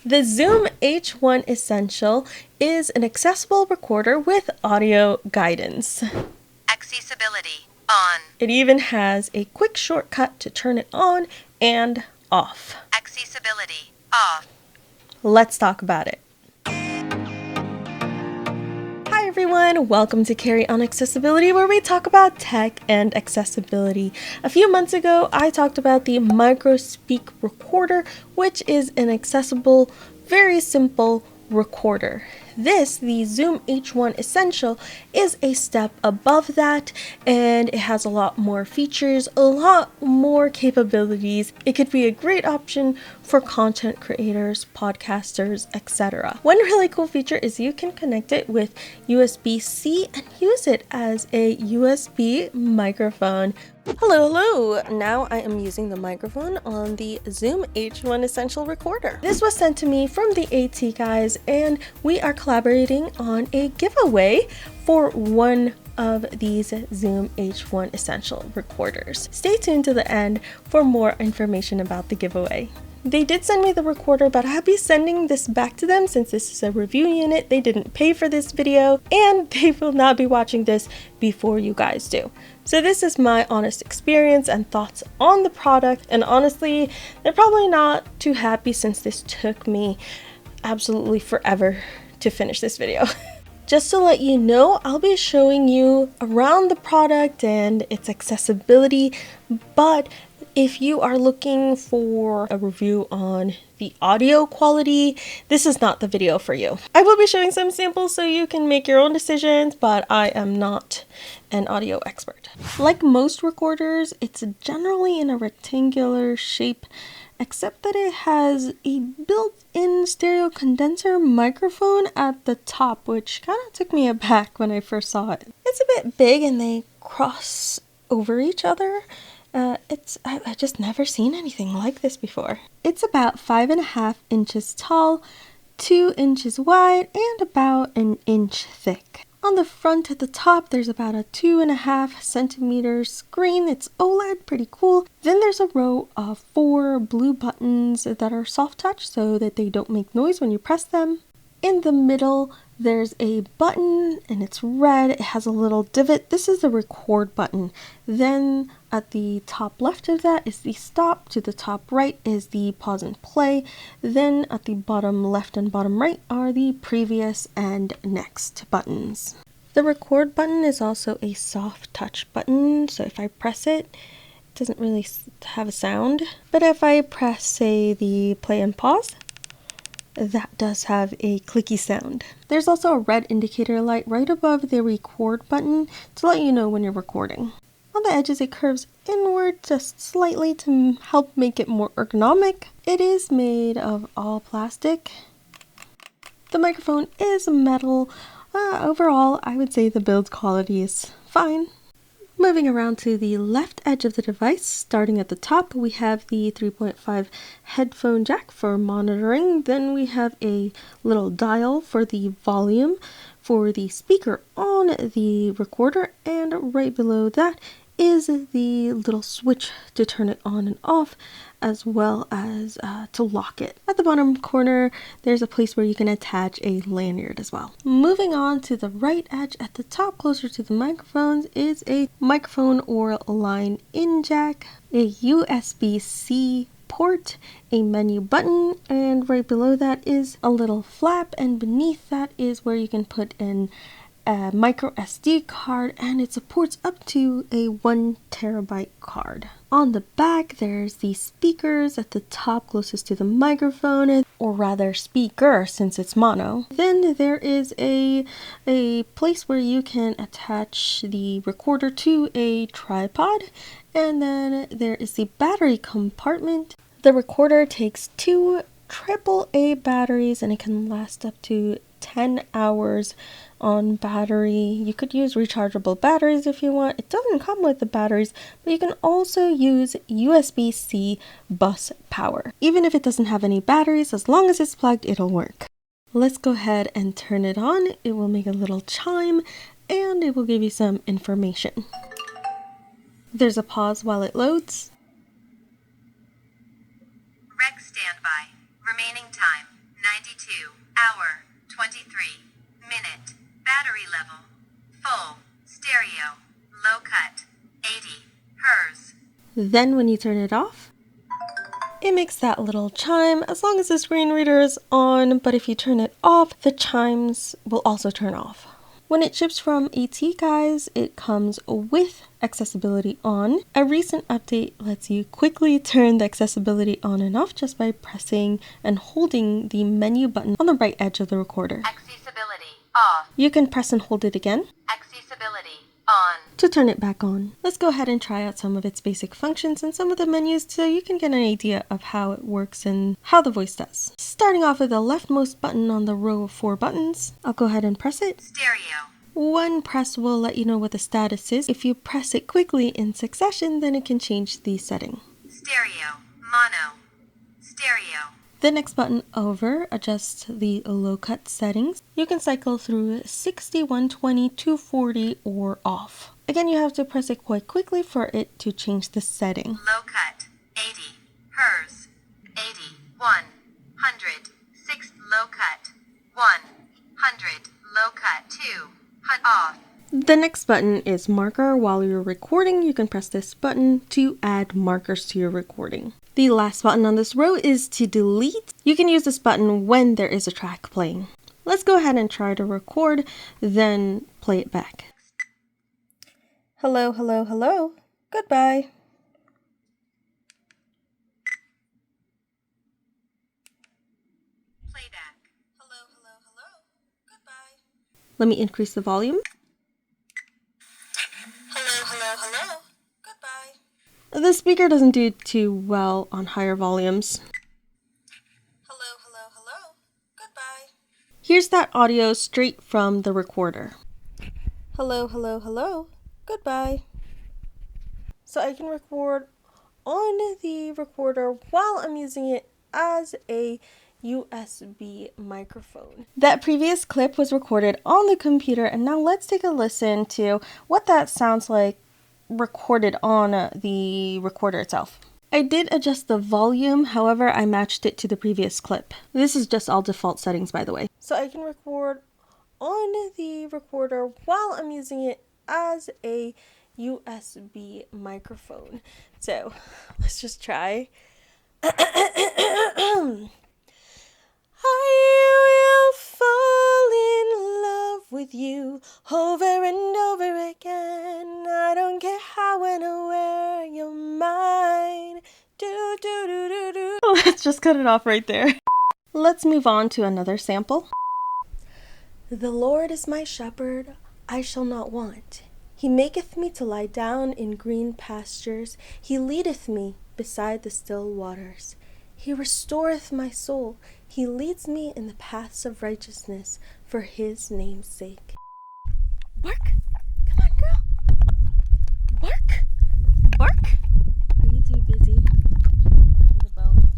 The Zoom H1 Essential is an accessible recorder with audio guidance. Accessibility on. It even has a quick shortcut to turn it on and off. Accessibility off. Let's talk about it. Hi everyone, welcome to Carrie on Accessibility, where we talk about tech and accessibility. A few months ago, I talked about the MicroSpeak recorder, which is an accessible, very simple recorder. This, the Zoom H1 Essential, is a step above that, and it has a lot more features, a lot more capabilities. It could be a great option for content creators, podcasters, etc. One really cool feature is you can connect it with USB-C and use it as a USB microphone. Hello! Now I am using the microphone on the Zoom H1 Essential recorder. This was sent to me from the AT guys, and we are collaborating on a giveaway for one of these Zoom H1 Essential recorders. Stay tuned to the end for more information about the giveaway. They did send me the recorder, but I'll be sending this back to them since this is a review unit. They didn't pay for this video, and they will not be watching this before you guys do. So this is my honest experience and thoughts on the product, and honestly, they're probably not too happy since this took me absolutely forever to finish this video. Just to let you know, I'll be showing you around the product and its accessibility, but if you are looking for a review on the audio quality, this is not the video for you. I will be showing some samples so you can make your own decisions, but I am not an audio expert. Like most recorders, it's generally in a rectangular shape, except that it has a built-in stereo condenser microphone at the top, which kind of took me aback when I first saw it. It's a bit big and they cross over each other. I just never seen anything like this before. It's about 5.5 inches tall, 2 inches wide, and about an inch thick. On the front at the top, there's about a 2.5 centimeter screen. It's OLED, pretty cool. Then there's a row of 4 blue buttons that are soft touch so that they don't make noise when you press them. In the middle, there's a button and it's red. It has a little divot. This is the record button. Then at the top left of that is the stop. To the top right is the pause and play. Then at the bottom left and bottom right are the previous and next buttons. The record button is also a soft touch button. So if I press it, it doesn't really have a sound. But if I press, say, the play and pause, that does have a clicky sound. There's also a red indicator light right above the record button to let you know when you're recording. On the edges it curves inward just slightly to help make it more ergonomic. It is made of all plastic. The microphone is metal. Overall, I would say the build quality is fine. Moving around to the left edge of the device, starting at the top, we have the 3.5 headphone jack for monitoring. Then we have a little dial for the volume for the speaker on the recorder, and right below that is the little switch to turn it on and off, as well as to lock it. At the bottom corner, there's a place where you can attach a lanyard as well. Moving on to the right edge at the top, closer to the microphones, is a microphone or line in jack, a USB-C port, a menu button, and right below that is a little flap, and beneath that is where you can put in a micro SD card, and it supports up to a 1 terabyte card. On the back, there's the speakers at the top closest to the microphone, or rather speaker since it's mono. Then there is a place where you can attach the recorder to a tripod, and then there is the battery compartment. The recorder takes 2 AAA batteries and it can last up to 10 hours on battery. You could use rechargeable batteries if you want. It doesn't come with the batteries, but you can also use USB-C bus power. Even if it doesn't have any batteries, as long as it's plugged, it'll work. Let's go ahead and turn it on. It will make a little chime and it will give you some information. There's a pause while it loads. Rec standby. Remaining time Then when you turn it off, it makes that little chime as long as the screen reader is on, but if you turn it off, the chimes will also turn off. When it ships from AT, guys, it comes with accessibility on. A recent update lets you quickly turn the accessibility on and off just by pressing and holding the menu button on the right edge of the recorder. Accessibility off. You can press and hold it again Accessibility on. to turn it back on. Let's go ahead and try out some of its basic functions and some of the menus so you can get an idea of how it works and how the voice does. Starting off with the leftmost button on the row of 4 buttons, I'll go ahead and press it. Stereo. One press will let you know what the status is. If you press it quickly in succession, then it can change the setting. Stereo. Mono. Stereo. The next button over adjusts the low cut settings. You can cycle through 60, 120, 240, or off. Again, you have to press it quite quickly for it to change the setting. Low cut. 80. Hers. 80. 100. 6. Low cut. 100. Low cut. 2. Off. The next button is marker. While you're recording, you can press this button to add markers to your recording. The last button on this row is to delete. You can use this button when there is a track playing. Let's go ahead and try to record, then play it back. Hello, hello, hello. Goodbye. Playback. Hello, hello, hello. Goodbye. Let me increase the volume. Hello, hello, hello. Goodbye. The speaker doesn't do too well on higher volumes. Hello, hello, hello. Goodbye. Here's that audio straight from the recorder. Hello, hello, hello. Goodbye. So I can record on the recorder while I'm using it as a USB microphone. That previous clip was recorded on the computer, and now let's take a listen to what that sounds like recorded on the recorder itself. I did adjust the volume, however, I matched it to the previous clip. This is just all default settings, by the way. So I can record on the recorder while I'm using it as a USB microphone. So let's just try. I will fall in love with you over and over again. I don't care how and where you're mine. Do, do, do, do, do. Let's just cut it off right there. Let's move on to another sample. The Lord is my shepherd, I shall not want. He maketh me to lie down in green pastures. He leadeth me beside the still waters. He restoreth my soul. He leads me in the paths of righteousness for his name's sake. Bark! Come on, girl! Bark! Bark! Are you too busy? The bone.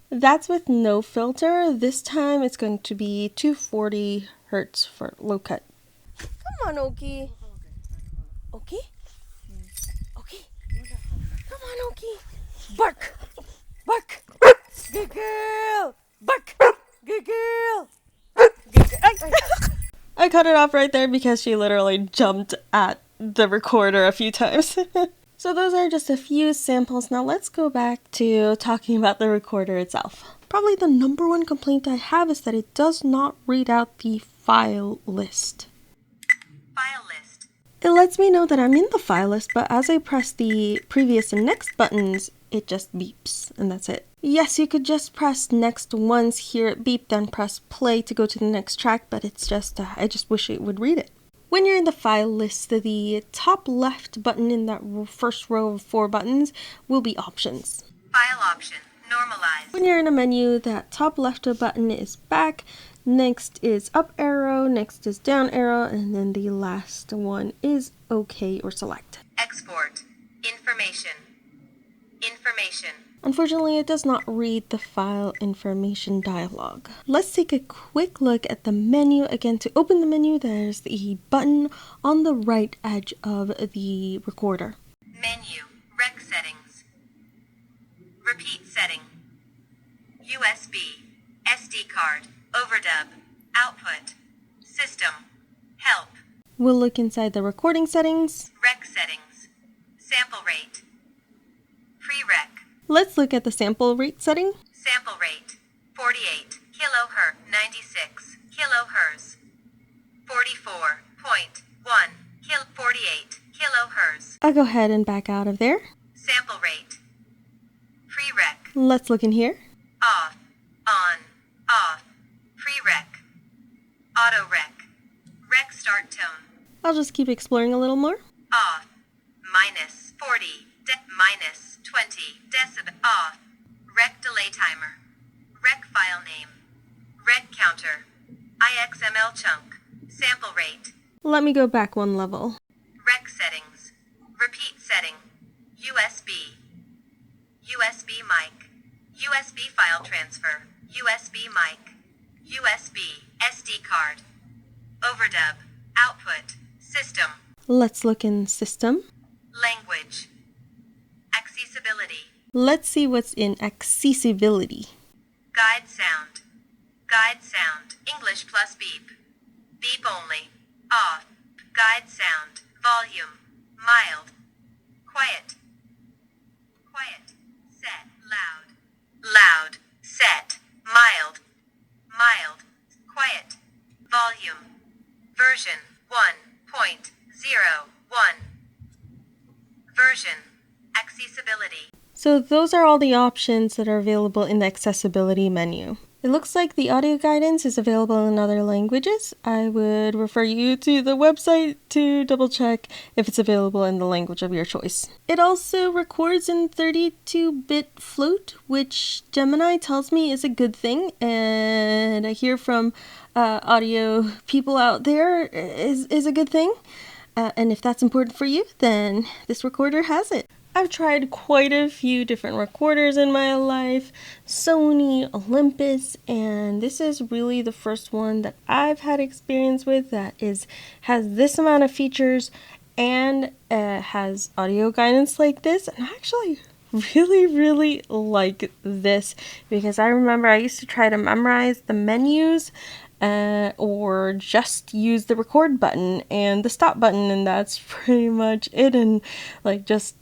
That's with no filter. This time it's going to be 240 hertz for low cut. Come on, Oki. Oki? Oki? Come on, Oki. Bark! Bark! Good girl! Bark! Good girl! Good girl. I cut it off right there because she literally jumped at the recorder a few times. So those are just a few samples. Now let's go back to talking about the recorder itself. Probably the number one complaint I have is that it does not read out the file list. File list. It lets me know that I'm in the file list, but as I press the previous and next buttons, it just beeps, and that's it. Yes, you could just press next once, hear it beep, then press play to go to the next track, but it's just, I just wish it would read it. When you're in the file list, the top left button in that first row of 4 buttons will be options. File option. Normalize. When you're in a menu, that top left button is back, next is up arrow, next is down arrow, and then the last one is OK or select. Export. Information. Information. Unfortunately, it does not read the file information dialog. Let's take a quick look at the menu. Again, to open the menu, there's the button on the right edge of the recorder. Menu. Rec settings. Repeat setting. USB. SD card. Overdub. Output. System. Help. We'll look inside the recording settings. Rec settings. Sample rate. Prereq. Let's look at the sample rate setting. Sample rate 48 kilohertz, 96 kilohertz, 44.1 48 kilohertz. I'll go ahead and back out of there. Sample rate. Prereq. Let's look in here. Off, on, off. Prereq. Auto rec. Rec start tone. I'll just keep exploring a little more. Off. Minus 40. Minus 20 decibel. Off. Rec delay timer. Rec file name. Rec counter. IXML chunk. Sample rate. Let me go back one level. Rec settings. Repeat setting. USB. USB mic. USB file transfer. USB mic. USB SD card. Overdub. Output. System. Let's look in system. Language. Accessibility. Let's see what's in accessibility. Guide sound. Guide sound. English plus beep. Beep only. Off. Guide sound. Volume. Mild. Quiet. Quiet. Set. Loud. Loud. Set. Mild. Mild. Quiet. Volume. Version 1.01. Version. Accessibility. So those are all the options that are available in the accessibility menu. It looks like the audio guidance is available in other languages. I would refer you to the website to double check if it's available in the language of your choice. It also records in 32-bit float, which Gemini tells me is a good thing, and I hear from audio people out there is a good thing. And if that's important for you, then this recorder has it. I've tried quite a few different recorders in my life, Sony, Olympus, and this is really the first one that I've had experience with that has this amount of features and has audio guidance like this. And I actually really like this because I remember I used to try to memorize the menus or just use the record button and the stop button, and that's pretty much it, and like just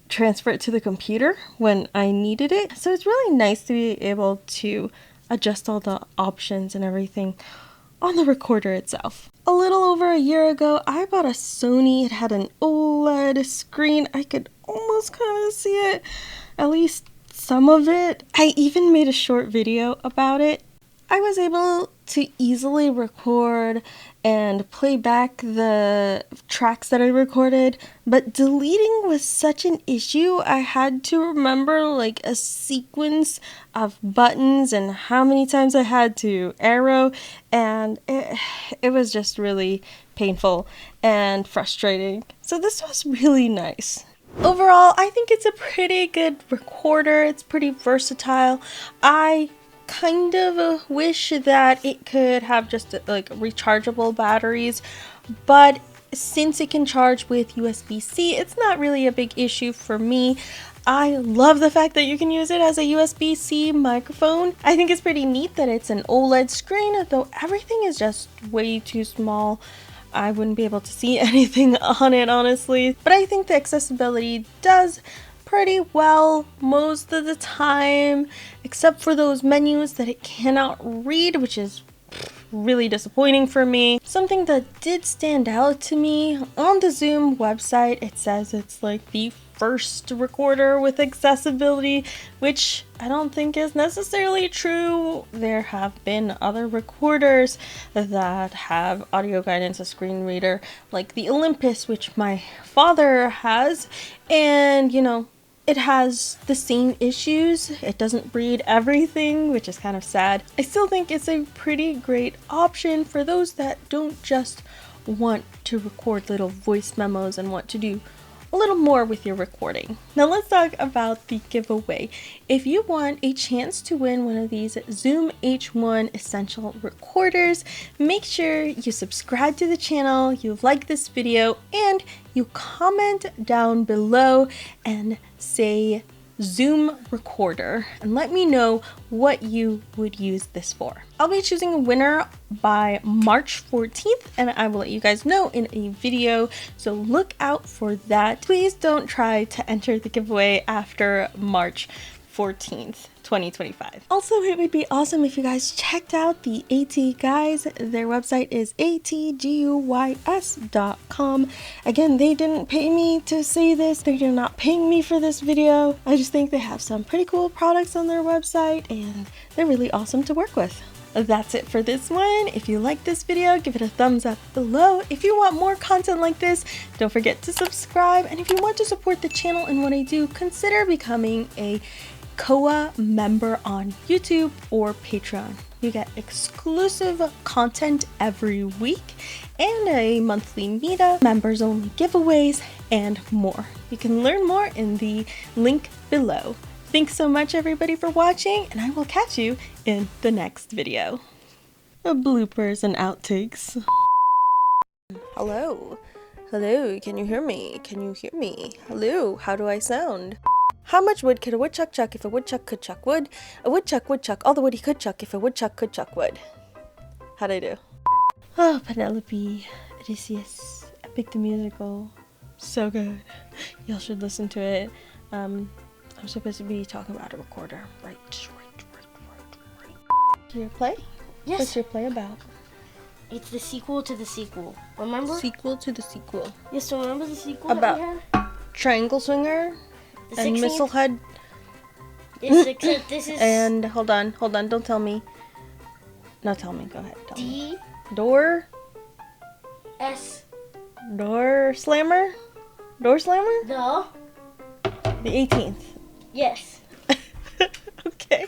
transfer it to the computer when I needed it. So it's really nice to be able to adjust all the options and everything on the recorder itself. A little over a year ago, I bought a Sony. It had an OLED screen. I could almost kind of see it, at least some of it. I even made a short video about it. I was able to easily record and play back the tracks that I recorded, but deleting was such an issue. I had to remember like a sequence of buttons and how many times I had to arrow, and it was just really painful and frustrating. So this was really nice. Overall, I think it's a pretty good recorder. It's pretty versatile. I kind of wish that it could have just like rechargeable batteries, but since it can charge with USB-C, it's not really a big issue for me. I love the fact that you can use it as a USB-C microphone. I think it's pretty neat that it's an OLED screen, though everything is just way too small. I wouldn't be able to see anything on it, honestly. But I think the accessibility does pretty well most of the time, except for those menus that it cannot read, which is really disappointing for me. Something that did stand out to me on the Zoom website, it says it's like the first recorder with accessibility, which I don't think is necessarily true. There have been other recorders that have audio guidance, a screen reader, like the Olympus, which my father has, and you know, it has the same issues. It doesn't read everything, which is kind of sad. I still think it's a pretty great option for those that don't just want to record little voice memos and want to do a little more with your recording. Now let's talk about the giveaway. If you want a chance to win one of these Zoom H1 Essential recorders, make sure you subscribe to the channel, you like this video, and you comment down below and say Zoom recorder and let me know what you would use this for. I'll be choosing a winner by March 14th and I will let you guys know in a video, so look out for that. Please don't try to enter the giveaway after March 14th. 2025. Also, it would be awesome if you guys checked out the AT Guys. Their website is atguys.com. Again, they didn't pay me to say this. They're not paying me for this video. I just think they have some pretty cool products on their website and they're really awesome to work with. That's it for this one. If you like this video, give it a thumbs up below. If you want more content like this, don't forget to subscribe. And if you want to support the channel and what I do, consider becoming a CoA member on YouTube or Patreon. You get exclusive content every week and a monthly meetup, members only giveaways, and more. You can learn more in the link below. Thanks so much everybody for watching, and I will catch you in the next video. Bloopers and outtakes. Hello? Hello, can you hear me? Can you hear me? Hello, how do I sound? How much wood could a woodchuck chuck if a woodchuck could chuck wood? A woodchuck would chuck all the wood he could chuck if a woodchuck could chuck wood. How'd I do? Oh, Penelope, Odysseus, Epic the Musical. So good. Y'all should listen to it. I'm supposed to be talking about a recorder. Right. Your play? Yes. What's your play about? It's the sequel to the sequel. Remember? Sequel to the sequel. Yes, so remember the sequel About that we had? Triangle Swinger? The And 16th? Missile Yes, except this is And hold on, don't tell me. No, tell me, go ahead. Tell me. D Door S Slammer? Door Slammer? the The 18th. yes. Okay.